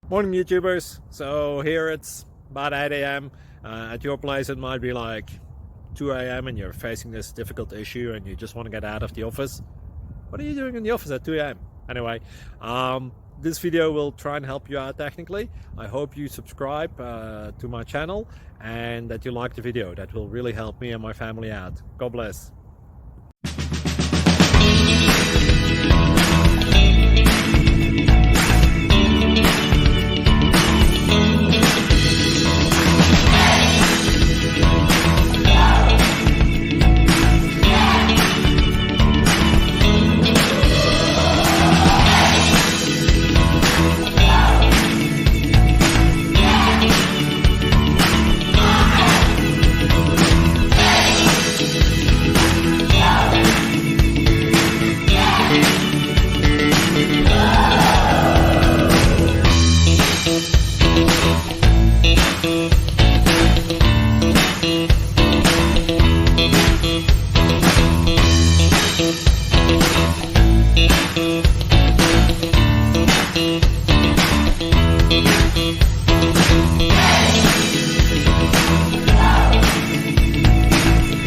Morning, YouTubers. So here it's about 8 a.m. At your place, it might be like 2 a.m. and you're facing this difficult issue and you just want to get out of the office. What are you doing in the office at 2 a.m.? Anyway, this video will try and help you out technically. I hope you subscribe to my channel and that you like the video. That will really help me and my family out. God bless.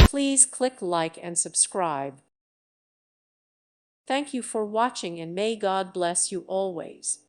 Please click like and subscribe. Thank you for watching and may God bless you always.